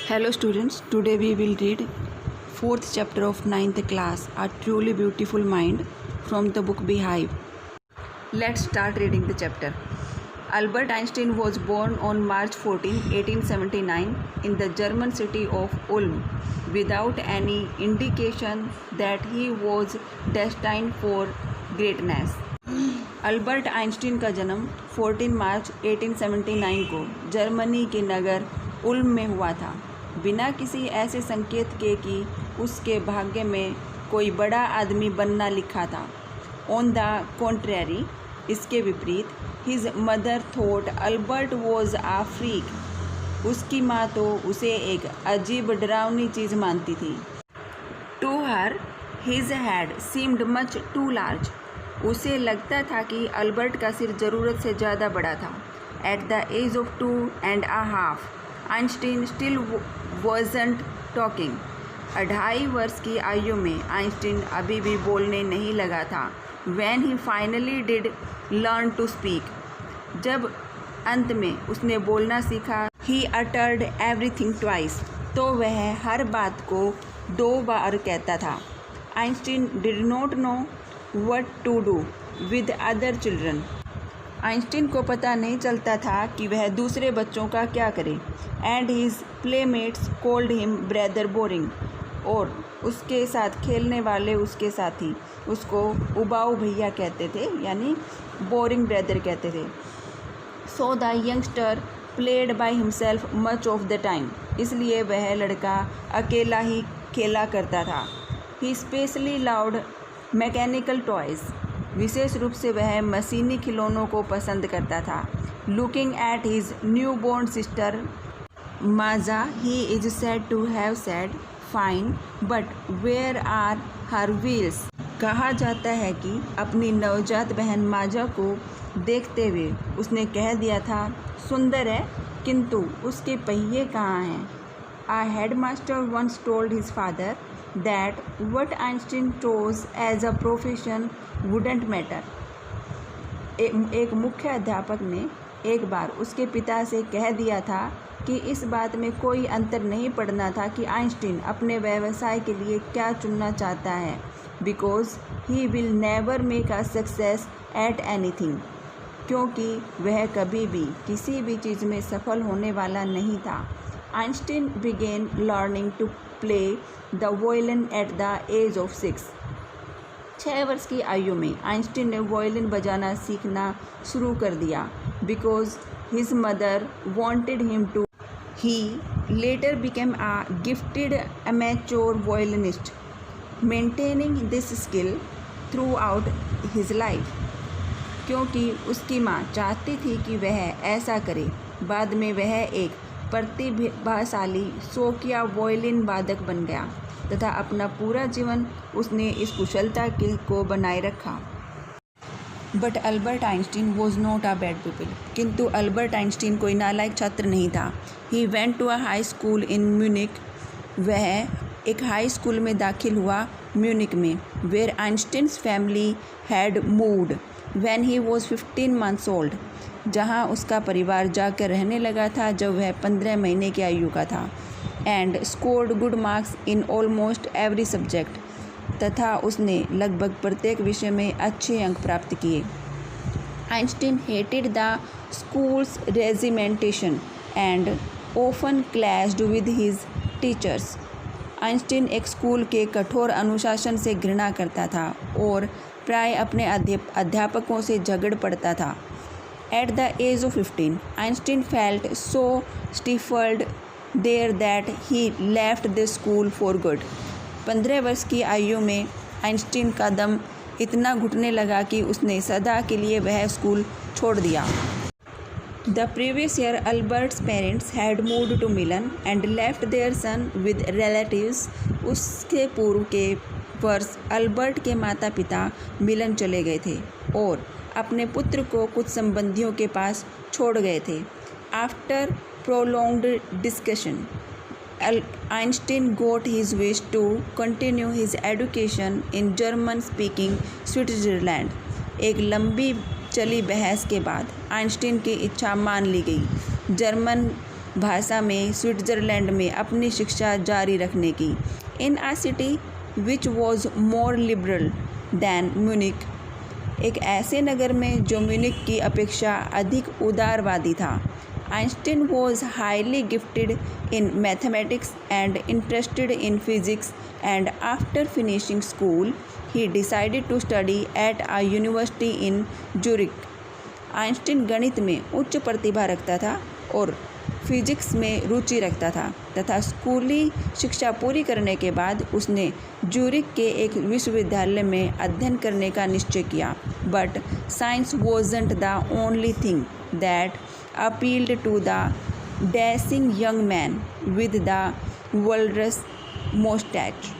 Hello students, today we will read 4th chapter of 9th class, A Truly Beautiful Mind from the book Beehive. Let's start reading the chapter. Albert Einstein was born on March 14, 1879 in the German city of Ulm without any indication that he was destined for greatness. Albert Einstein का जन्म 14 मार्च 1879 को Germany के नगर उल्म में हुआ था, बिना किसी ऐसे संकेत के कि उसके भाग्य में कोई बड़ा आदमी बनना लिखा था। ऑन द कॉन्ट्रेरी, इसके विपरीत, his mother thought Albert was a freak. उसकी माँ तो उसे एक अजीब डरावनी चीज़ मानती थी। To her his head seemed much too large. उसे लगता था कि अल्बर्ट का सिर ज़रूरत से ज़्यादा बड़ा था। At the age of 2.5 Einstein still wasn't talking. 2.5 वर्ष की आयु में आइंस्टीन अभी भी बोलने नहीं लगा था। When he finally did learn to speak, जब अंत में उसने बोलना सीखा, ही अटर्ड एवरीथिंग ट्वाइस, तो वह हर बात को 2 बार कहता था। Einstein did not know what to do with other children. Einstein को पता नहीं चलता था कि वह दूसरे बच्चों का क्या करे। And his playmates called him brother boring, और उसके साथ खेलने वाले उसके साथी उसको उबाऊ भैया कहते थे, यानी बोरिंग ब्रदर कहते थे। So the youngster played by himself much of the time, इसलिए वह लड़का अकेला ही खेला करता था। He especially loud mechanical toys, विशेष रूप से वह मशीनी खिलौनों को पसंद करता था। Looking at his new born sister Maja, he is said to have said, fine but where are her wheels. कहा जाता है कि अपनी नवजात बहन माजा को देखते हुए उसने कह दिया था, सुंदर है किंतु उसके पहिए कहाँ हैं। A headmaster once told his father that what Einstein chose as a profession wouldn't matter। एक मुख्य अध्यापक ने एक बार उसके पिता से कह दिया था कि इस बात में कोई अंतर नहीं पड़ना था कि आइंस्टीन अपने व्यवसाय के लिए क्या चुनना चाहता है, because he will never make a success at anything, क्योंकि वह कभी भी किसी भी चीज़ में सफल होने वाला नहीं था। Einstein began learning to play the violin at the age of 6। 6 वर्ष की आयु में आइंस्टीन ने वायलिन बजाना सीखना शुरू कर दिया। Because his mother wanted him to, he later became a gifted amateur violinist, maintaining this skill throughout his life। क्योंकि उसकी माँ चाहती थी कि वह ऐसा करे, बाद में वह एक प्रतिभाशाली शौकिया वायलिन वादक बन गया तथा अपना पूरा जीवन उसने इस कुशलता को बनाए रखा। But Albert Einstein was not a bad people, किंतु अल्बर्ट आइंस्टीन कोई नालायक छात्र नहीं था। He went to a high school in Munich, वह एक हाई स्कूल में दाखिल हुआ म्यूनिक में, where Einstein's family had moved when he was 15 months old, जहाँ उसका परिवार जाकर रहने लगा था जब वह 15 महीने की आयु का था। And scored good marks in almost every subject, तथा उसने लगभग प्रत्येक विषय में अच्छे अंक प्राप्त किए। Einstein hated the schools regimentation and often clashed with his teachers. Einstein एक स्कूल के कठोर अनुशासन से घृणा करता था और प्राय अपने अध्यापकों से झगड़ पड़ता था। At the age of 15, Einstein felt so stifled there that he left the school for good। 15 वर्ष की आयु में आइंस्टीन का दम इतना घुटने लगा कि उसने सदा के लिए वह स्कूल छोड़ दिया। The previous year, Albert's parents had moved to Milan and left their son with relatives। उसके पूर्व के वर्ष अल्बर्ट के माता पिता मिलन चले गए थे और अपने पुत्र को कुछ संबंधियों के पास छोड़ गए थे। After prolonged discussion, Einstein got his wish to continue his education in German speaking Switzerland. एक लंबी चली बहस के बाद आइंस्टीन की इच्छा मान ली गई। जर्मन भाषा में स्विट्ज़रलैंड में अपनी शिक्षा जारी रखने की। In a city which was more liberal than Munich, एक ऐसे नगर में जो म्यूनिक की अपेक्षा अधिक उदारवादी था। Einstein was highly gifted in mathematics and interested in physics and after finishing school he decided to study at a university in Zurich. Einstein गणित में उच्च प्रतिभा रखता था और फिजिक्स में रुचि रखता था तथा स्कूली शिक्षा पूरी करने के बाद उसने ज्यूरिख के एक विश्वविद्यालय में अध्ययन करने का निश्चय किया। But science wasn't the only thing that appealed to the dashing young man with the walrus moustache.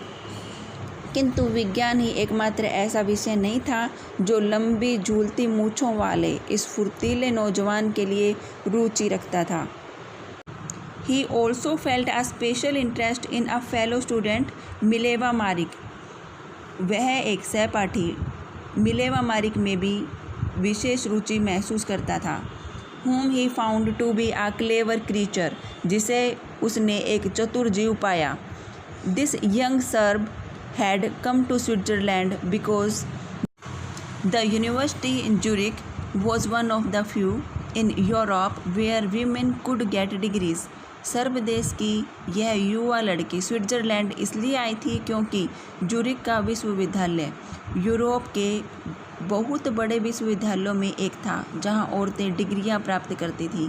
किंतु विज्ञान ही एकमात्र ऐसा विषय नहीं था जो लंबी झूलती मूँछों वाले इस फुर्तीले नौजवान के लिए रुचि रखता था। He also felt a special interest in a fellow student, Mileva मारिक। वह एक सहपाठी मिलेवा मारिक में भी विशेष रुचि महसूस करता था। Whom he found to be a clever creature, जिसे उसने एक चतुर जीव पाया। This young Serb had come to Switzerland because the university in Zurich was one of the few in Europe where women could get degrees. SERB देश की यह युवा लड़की स्विट्ज़रलैंड इसलिए आई थी क्योंकि ज्यूरिख का विश्वविद्यालय यूरोप के बहुत बड़े विश्वविद्यालयों में एक था जहां औरतें डिग्रियां प्राप्त करती थीं।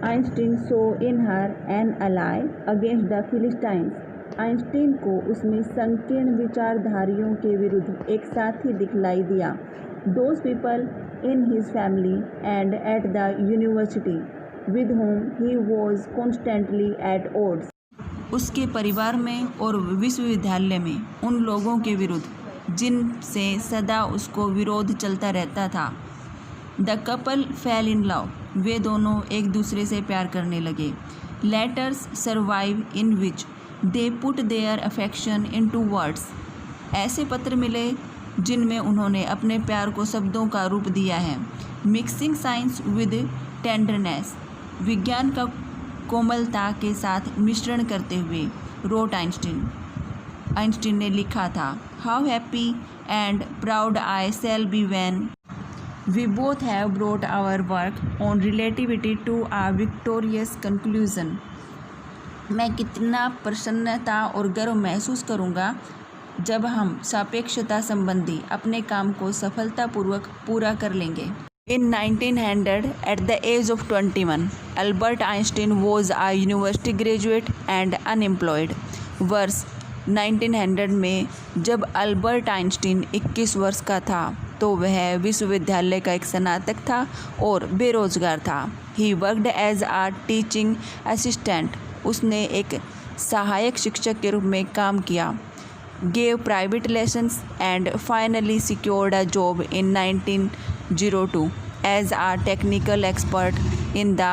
Einstein saw in her an ally against the philistines. Einstein को उसमें संकीर्ण विचारधारियों के विरुद्ध एक साथी दिखलाई दिया। Those people in his family and at the university with whom he was constantly at odds। उसके परिवार में और विश्वविद्यालय में उन लोगों के विरुद्ध जिनसे सदा उसको विरोध चलता रहता था। The couple fell in love, वे दोनों एक दूसरे से प्यार करने लगे। Letters survive in which they put their affection into words, ऐसे पत्र मिले जिनमें उन्होंने अपने प्यार को शब्दों का रूप दिया है। मिक्सिंग साइंस विद टेंडरनेस, विज्ञान का कोमलता के साथ मिश्रण करते हुए रोट आइंस्टीन ने लिखा था, how happy and proud I shall be when we both have brought our work on relativity to a victorious conclusion. मैं कितना प्रसन्नता और गर्व महसूस करूँगा जब हम सापेक्षता संबंधी अपने काम को सफलतापूर्वक पूरा कर लेंगे। In 1900, at the age of 21, Albert Einstein was a university graduate and unemployed. वर्ष 1900 में जब अल्बर्ट आइंस्टीन 21 वर्ष का था तो वह विश्वविद्यालय का एक स्नातक था और बेरोजगार था। He worked as a teaching assistant, उसने एक सहायक शिक्षक के रूप में काम किया। Gave private lessons and finally secured a job in 1902 as a technical expert in the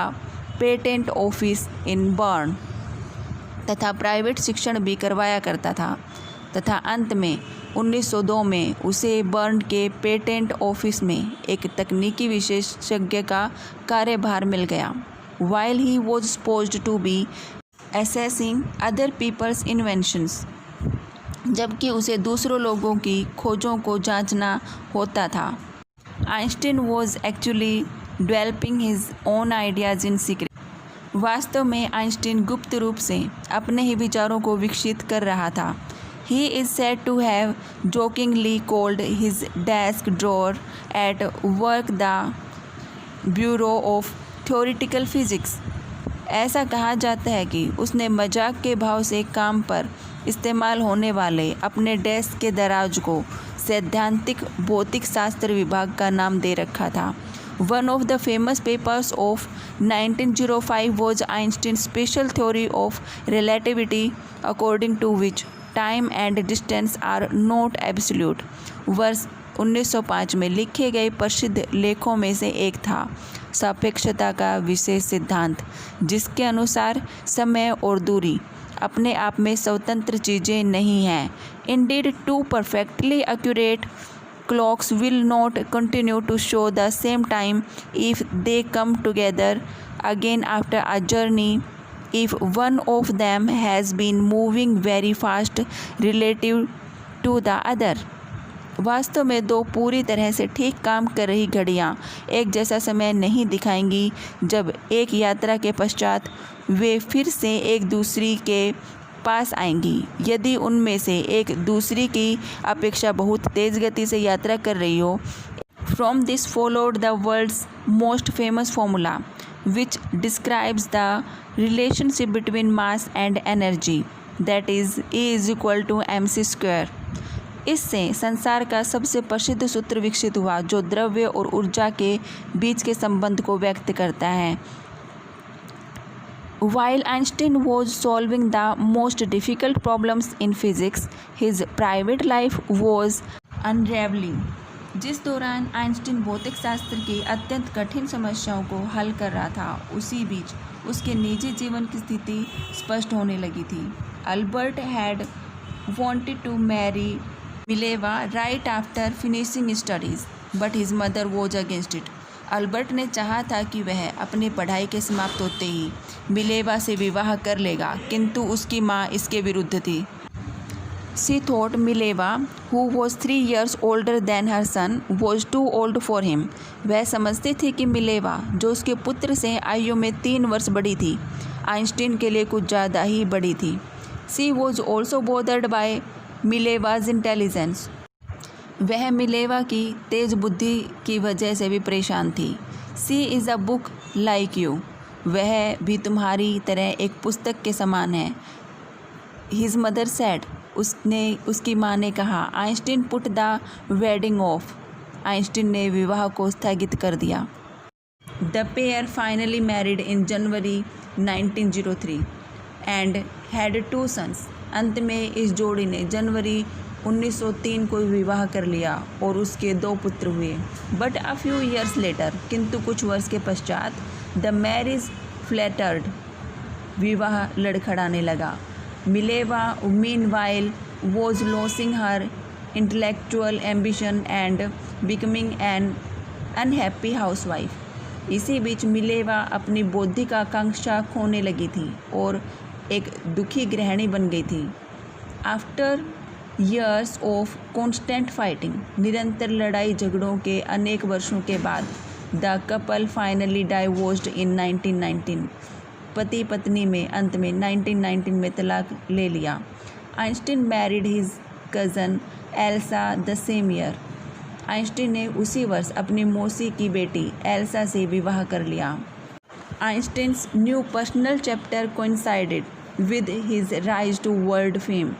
patent office in Bern, तथा प्राइवेट शिक्षण भी करवाया करता था तथा अंत में 1902 में उसे बर्न के पेटेंट ऑफिस में एक तकनीकी विशेषज्ञ का कार्यभार मिल गया। While he was supposed to be assessing other people's inventions, जबकि उसे दूसरों लोगों की खोजों को जांचना होता था। Einstein was actually developing his own ideas in secret, वास्तव में आइंस्टीन गुप्त रूप से अपने ही विचारों को विकसित कर रहा था। He is said to have jokingly called his desk drawer at work the bureau of theoretical physics. ऐसा कहा जाता है कि उसने मजाक के भाव से काम पर इस्तेमाल होने वाले अपने डेस्क के दराज को सैद्धांतिक भौतिक शास्त्र विभाग का नाम दे रखा था। One of the famous papers of 1905 was Einstein special theory of relativity according to which time and distance are not absolute. वर्ष 1905 में लिखे गए प्रसिद्ध लेखों में से एक था सापेक्षता का विशेष सिद्धांत, जिसके अनुसार समय और दूरी अपने आप में स्वतंत्र चीज़ें नहीं हैं। Indeed two perfectly accurate clocks will not continue to show the same time if they come together again after a journey if one of them has been moving very fast relative to the other. वास्तव में दो पूरी तरह से ठीक काम कर रही घड़ियाँ एक जैसा समय नहीं दिखाएंगी जब एक यात्रा के पश्चात वे फिर से एक दूसरी के पास आएंगी यदि उनमें से एक दूसरी की अपेक्षा बहुत तेज़ गति से यात्रा कर रही हो. From this followed the world's most famous formula, which describes the relationship between mass and energy, that is E is equal to mc square. इससे संसार का सबसे प्रसिद्ध सूत्र विकसित हुआ जो द्रव्य और ऊर्जा के बीच के संबंध को व्यक्त करता है. While Einstein was solving the most difficult problems in physics, his private life was unraveling. जिस दौरान आइंस्टीन भौतिक शास्त्र की अत्यंत कठिन समस्याओं को हल कर रहा था उसी बीच उसके निजी जीवन की स्थिति स्पष्ट होने लगी थी. Albert had wanted to marry Mileva right after finishing studies, but his mother was against it. Albert ने चाहा था कि वह अपनी पढ़ाई के समाप्त होते ही मिलेवा से विवाह कर लेगा किंतु उसकी माँ इसके विरुद्ध थी. She thought Mileva, who was 3 years older than her son, was too old for him. वह समझती थी कि मिलेवा जो उसके पुत्र से आयु में 3 वर्ष बड़ी थी आइंस्टीन के लिए कुछ ज़्यादा ही बड़ी थी. She was also bothered by Mileva's intelligence. वह मिलेवा की तेज बुद्धि की वजह से भी परेशान थी. She is a book like you. वह भी तुम्हारी तरह एक पुस्तक के समान है. His mother said. उसकी माँ ने कहा. Einstein put the wedding off. Einstein ने विवाह को स्थगित कर दिया. The pair finally married in January 1903 and had 2 sons. अंत में इस जोड़ी ने जनवरी 1903 को विवाह कर लिया और उसके 2 पुत्र हुए. But a few years later, किंतु कुछ वर्ष के पश्चात, द मैरिज फ्लैटर्ड, विवाह लड़खड़ाने लगा. Mileva, meanwhile, was losing her intellectual ambition and becoming an unhappy housewife. इसी बीच मिलेवा अपनी बौद्धिक आकांक्षा खोने लगी थी और एक दुखी गृहिणी बन गई थी. After years of constant fighting, निरंतर लड़ाई झगड़ों के अनेक वर्षों के बाद, द कपल फाइनली डाइवोर्स्ड इन 1919. पति पत्नी में अंत में 1919 में तलाक ले लिया. Einstein married his cousin Elsa the same year. Einstein ने उसी वर्ष अपनी मौसी की बेटी एल्सा से विवाह कर लिया. Einstein's new personal chapter coincided with his rise to world fame.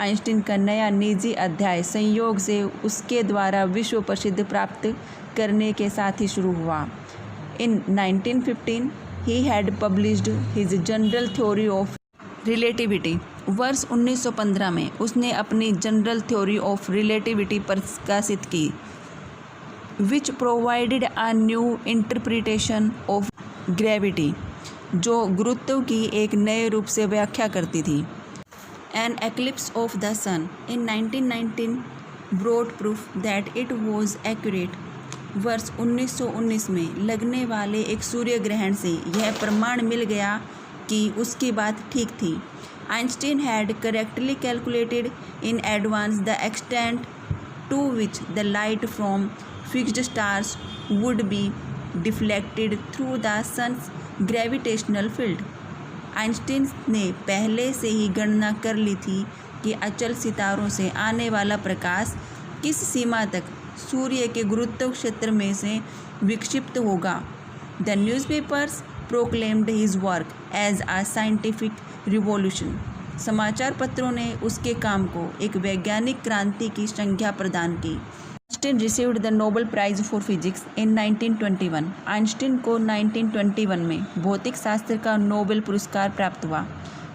Einstein का नया निजी अध्याय संयोग से उसके द्वारा विश्व प्रसिद्ध प्राप्त करने के साथ ही शुरू हुआ. इन 1915 he had published his general theory of relativity. वर्ष 1915 में उसने अपनी जनरल थ्योरी ऑफ रिलेटिविटी प्रकाशित की, which provided a new interpretation of gravity, जो गुरुत्व की एक नए रूप से व्याख्या करती थी. An eclipse of the sun in 1919 brought proof that it was accurate. वर्ष 1919 में लगने वाले एक सूर्य ग्रहण से यह प्रमाण मिल गया कि उसकी बात ठीक थी. Einstein had correctly calculated in advance the extent to which the light from fixed stars would be deflected through the sun's gravitational field. Einstein ने पहले से ही गणना कर ली थी कि अचल सितारों से आने वाला प्रकाश किस सीमा तक सूर्य के गुरुत्व क्षेत्र में से विक्षिप्त होगा. The newspapers proclaimed his work as a scientific revolution. समाचार पत्रों ने उसके काम को एक वैज्ञानिक क्रांति की संज्ञा प्रदान की. Einstein received the Nobel prize for physics in 1921. Einstein को 1921 में भौतिक शास्त्र का नोबेल पुरस्कार प्राप्त हुआ.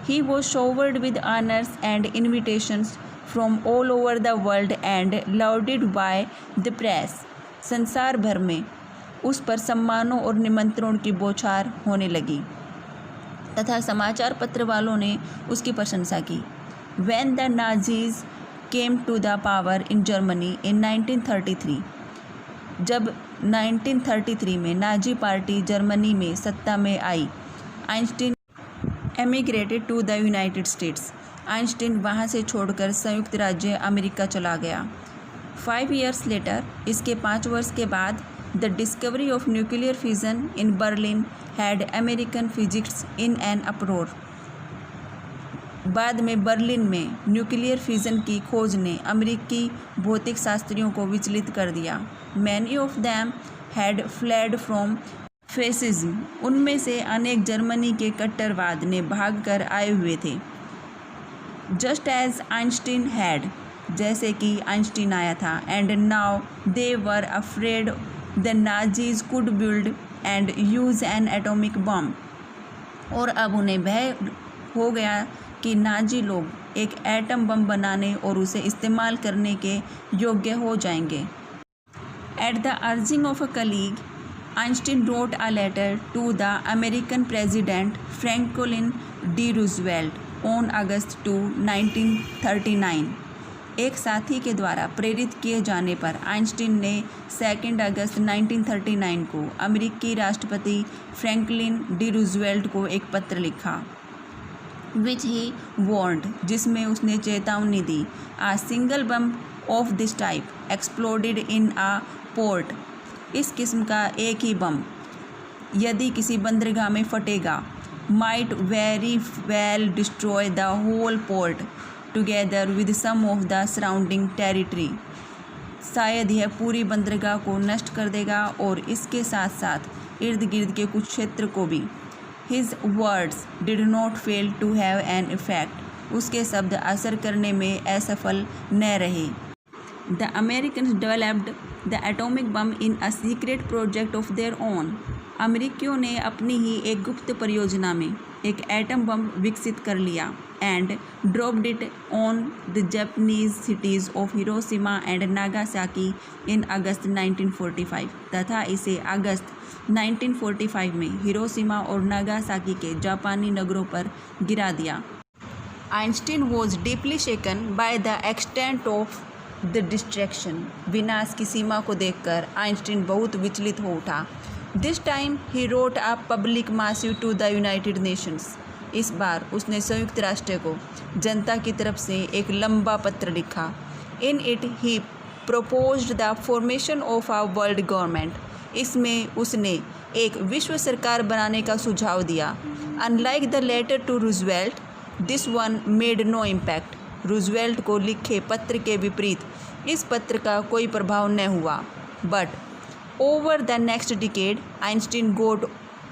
He was showered with honours and invitations from all over the world and lauded by the press. संसार भर में उस पर सम्मानों और निमंत्रणों की बौछार होने लगी तथा समाचार पत्र वालों ने उसकी प्रशंसा की. When the Nazis came to the power in Germany in 1933, जब 1933 में नाजी पार्टी जर्मनी में सत्ता में आई। Einstein emigrated to the United States. Einstein वहाँ से छोड़कर संयुक्त राज्य अमेरिका चला गया। 5 years लेटर, इसके 5 वर्ष के बाद, the discovery of nuclear fission in Berlin had American physics in an uproar. बाद में बर्लिन में न्यूक्लियर फिजन की खोज ने अमेरिकी भौतिक शास्त्रियों को विचलित कर दिया। Many of them had fled from fascism. उनमें से अनेक जर्मनी के कट्टरवाद ने भागकर आए हुए थे। जस्ट एज आइंस्टीन हैड, जैसे कि आइंस्टीन आया था। And now they were afraid the Nazis could build and use N atomic bomb. और अब उन्हें भय हो गया कि नाजी लोग एक एटम बम बनाने और उसे इस्तेमाल करने के योग्य हो जाएंगे। At the urging of a colleague, Einstein wrote a letter to the American president Franklin D Roosevelt on August 2, 1939। एक साथी के द्वारा प्रेरित किए जाने पर आइंस्टीन ने 2 अगस्त 1939 को अमेरिकी राष्ट्रपति फ्रैंकलिन डी रूजवेल्ट को एक पत्र लिखा, विच ही वार्नड, जिसमें उसने चेतावनी दी, a single bomb of this type exploded in a port. इस किस्म का एक ही बम यदि किसी बंदरगाह में फटेगा, might very well destroy the whole port together with some of the surrounding territory. शायद यह पूरी बंदरगाह को नष्ट कर देगा और इसके साथ साथ इर्द गिर्द के कुछ क्षेत्र को भी। His words did not fail to have an effect. उसके शब्द असर करने में असफल न रहे। The Americans developed the atomic bomb in a secret project of their own. अमेरिकियों ने अपनी ही एक गुप्त परियोजना में एक एटम बम विकसित कर लिया। And dropped it on the Japanese cities of Hiroshima and Nagasaki in August 1945। तथा इसे अगस्त 1945 में हिरोशिमा और नागासाकी के जापानी नगरों पर गिरा दिया। Einstein was deeply shaken by the extent of the distraction. विनाश की सीमा को देखकर आइंस्टीन बहुत विचलित हो उठा। This time he wrote a public missive to the United Nations. इस बार उसने संयुक्त राष्ट्र को जनता की तरफ से एक लंबा पत्र लिखा। In it he proposed the formation of a world government. इसमें उसने एक विश्व सरकार बनाने का सुझाव दिया। Unlike the letter to Roosevelt, this one made no impact. Roosevelt को लिखे पत्र के विपरीत इस पत्र का कोई प्रभाव न हुआ। But over the next decade Einstein got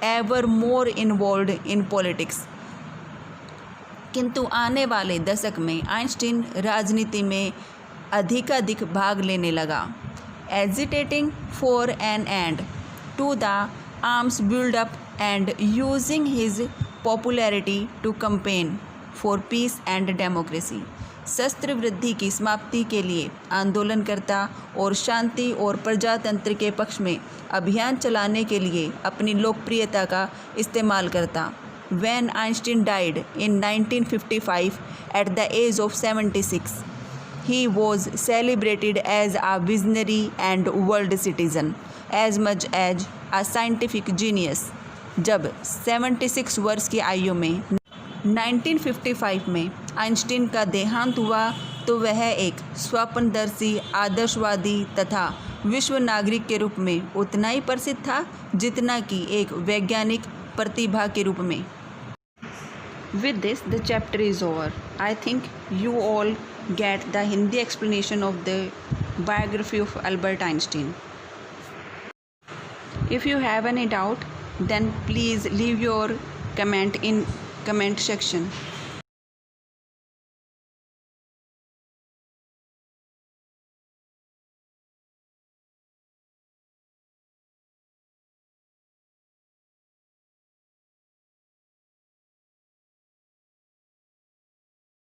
ever more involved in politics. किंतु आने वाले दशक में आइंस्टीन राजनीति में अधिकाधिक भाग लेने लगा। Agitating for an end to the arms buildup and using his popularity to campaign for peace and democracy. शस्त्र वृद्धि की समाप्ति के लिए आंदोलन करता और शांति और प्रजातंत्र के पक्ष में अभियान चलाने के लिए अपनी लोकप्रियता का इस्तेमाल करता। When Einstein died in 1955 at the age of 76, he was celebrated as a visionary and world citizen as much as a scientific genius. जब 76 वर्ष की आयु में 1955 में आइंस्टीन का देहांत हुआ तो वह एक स्वप्नदर्शी, आदर्शवादी तथा विश्व नागरिक के रूप में उतना ही प्रसिद्ध था जितना कि एक वैज्ञानिक प्रतिभा के रूप में। With this, the chapter is over. I think you all get the Hindi explanation of the biography of Albert Einstein. If you have any doubt, then please leave your comment in comment section.